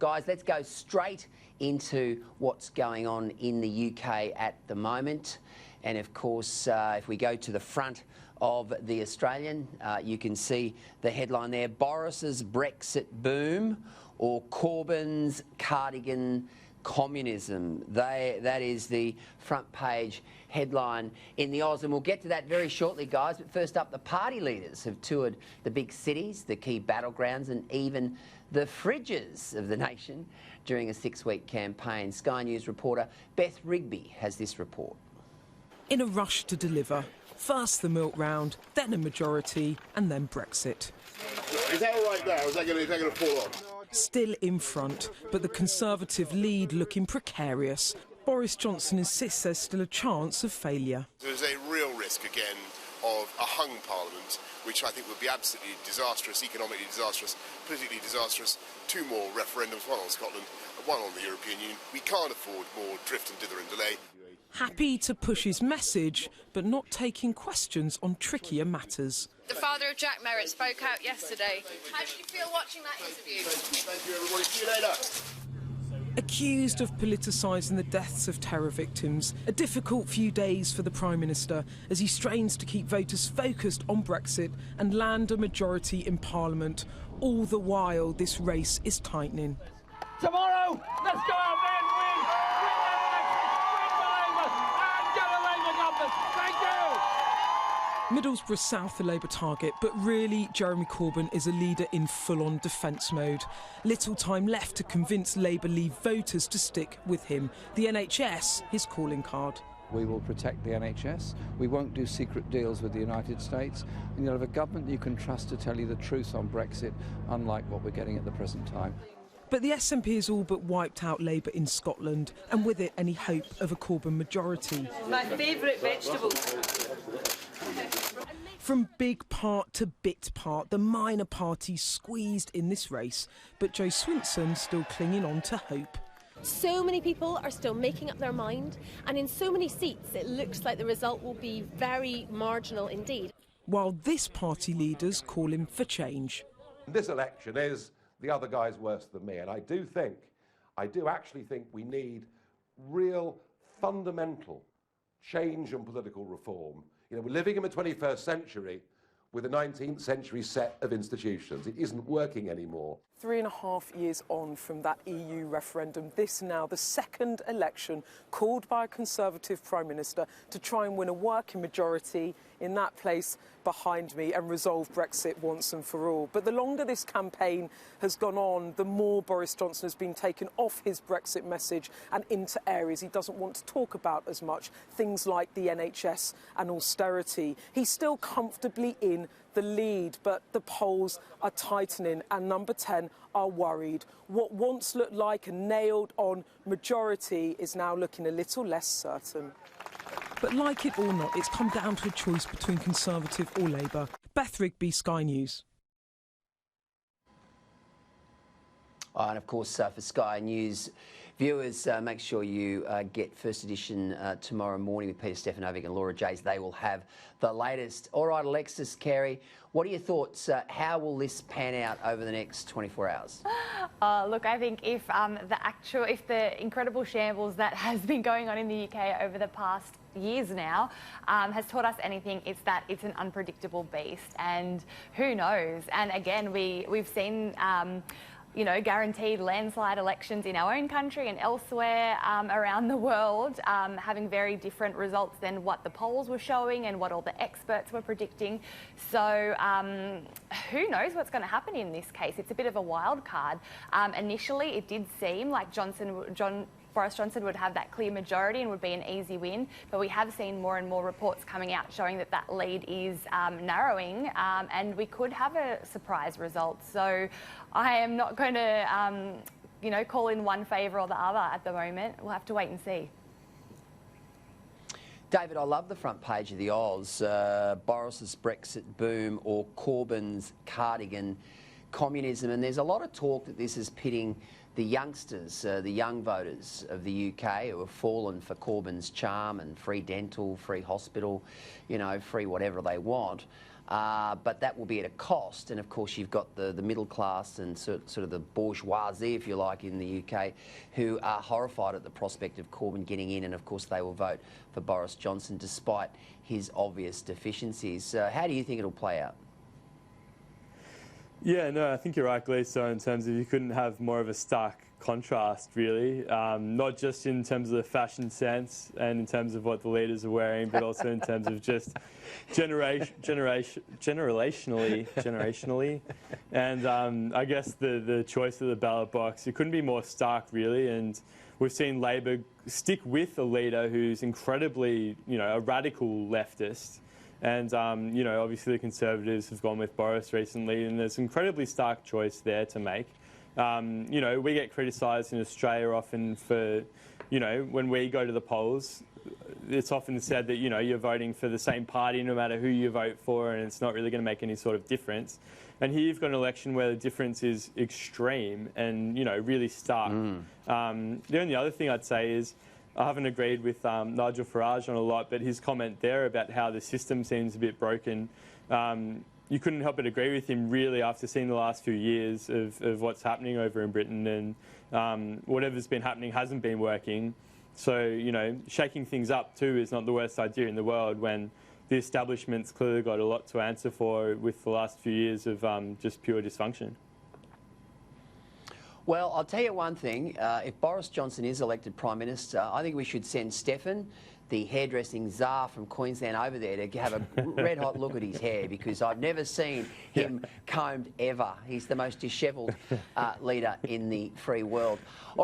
Guys, let's go straight into what's going on in the UK at the moment. And of course, if we go to the front of the Australian, you can see the headline there, Boris's Brexit boom or Corbyn's cardigan communism. That is the front page headline in the Oz, and we'll get to that very shortly, guys. But first up, the party leaders have toured the big cities, the key battlegrounds, and even the fridges of the nation during a 6-week campaign. Sky News reporter Beth Rigby has this report. In a rush to deliver, first the milk round, then a majority, and then Brexit. Is that all right there, or is that going to fall off? Still in front, but the Conservative lead looking precarious. Boris Johnson insists there's still a chance of failure. There's a real risk again of a hung parliament, which I think would be absolutely disastrous, economically disastrous, politically disastrous. 2 more referendums, 1 on Scotland and 1 on the European Union. We can't afford more drift and dither and delay. happy to push his message, but not taking questions on trickier matters. The father of Jack Merritt spoke out yesterday. How did you feel watching that interview? Thank you, everybody. See you later. Accused of politicising the deaths of terror victims, a difficult few days for the Prime Minister as he strains to keep voters focused on Brexit and land a majority in Parliament. All the while, this race is tightening. Tomorrow, let's go out there and win the Labour and get a Labour government. Thank you. Middlesbrough South a Labour target, but really Jeremy Corbyn is a leader in full-on defence mode. Little time left to convince Labour Leave voters to stick with him. The NHS, his calling card. We will protect the NHS. We won't do secret deals with the United States. And you'll have a government you can trust to tell you the truth on Brexit, unlike what we're getting at the present time. But the SNP has all but wiped out Labour in Scotland, and with it any hope of a Corbyn majority. My favourite vegetable. From big part to bit part, the minor parties squeezed in this race, but Jo Swinson still clinging on to hope. So many people are still making up their mind, and in so many seats it looks like the result will be very marginal indeed. While this party leader's calling for change. This election is the other guy's worse than me, and I do actually think we need real fundamental change and political reform. You know, we're living in the 21st century with a 19th century set of institutions. It isn't working anymore. 3.5 years on from that EU referendum, this now the second election called by a Conservative Prime Minister to try and win a working majority in that place behind me and resolve Brexit once and for all. But the longer this campaign has gone on, the more Boris Johnson has been taken off his Brexit message and into areas he doesn't want to talk about as much, things like the NHS and austerity. He's still comfortably in the lead, but the polls are tightening and Number 10 are worried. What once looked like a nailed-on majority is now looking a little less certain. But like it or not, it's come down to a choice between Conservative or Labour. Beth Rigby, Sky News. And of course, for Sky News viewers, make sure you get First Edition tomorrow morning with Peter Stefanovic and Laura Jays. They will have the latest. All right, Alexis Carey, what are your thoughts? How will this pan out over the next 24 hours? Look, I think if the incredible shambles that has been going on in the UK over the past years now has taught us anything, it's that it's an unpredictable beast, and who knows? And again, we've seen you know, guaranteed landslide elections in our own country and elsewhere around the world, having very different results than what the polls were showing and what all the experts were predicting. So who knows what's going to happen in this case? It's a bit of a wild card. Initially, it did seem like Boris Johnson would have that clear majority and would be an easy win, but we have seen more and more reports coming out showing that that lead is narrowing, and we could have a surprise result. So I am not going to, you know, call in one favour or the other at the moment. We'll have to wait and see. David, I love the front page of the Oz. Boris's Brexit boom or Corbyn's cardigan communism, and there's a lot of talk that this is pitting the youngsters, the young voters of the UK who have fallen for Corbyn's charm and free dental, free hospital, you know, free whatever they want, but that will be at a cost. And of course, you've got the middle class and sort of the bourgeoisie, if you like, in the UK, who are horrified at the prospect of Corbyn getting in, and of course they will vote for Boris Johnson despite his obvious deficiencies. How do you think it'll play out? Yeah, no, I think you're right, Gleeso, in terms of you couldn't have more of a stark contrast, really, not just in terms of the fashion sense and in terms of what the leaders are wearing, but also in terms of just generationally, and I guess the choice of the ballot box, it couldn't be more stark, really. And we've seen Labor stick with a leader who's incredibly, a radical leftist. And, obviously the Conservatives have gone with Boris recently, and there's an incredibly stark choice there to make. We get criticised in Australia often for, when we go to the polls, it's often said that, you're voting for the same party no matter who you vote for, and it's not really going to make any sort of difference. And here you've got an election where the difference is extreme and, really stark. The only other thing I'd say is, I haven't agreed with Nigel Farage on a lot, but his comment there about how the system seems a bit broken, you couldn't help but agree with him, really, after seeing the last few years of what's happening over in Britain, and whatever's been happening hasn't been working. So, shaking things up too is not the worst idea in the world when the establishment's clearly got a lot to answer for with the last few years of just pure dysfunction. Well, I'll tell you one thing. If Boris Johnson is elected Prime Minister, I think we should send Stefan, the hairdressing czar from Queensland, over there to have a red-hot look at his hair, because I've never seen him combed ever. He's the most dishevelled leader in the free world.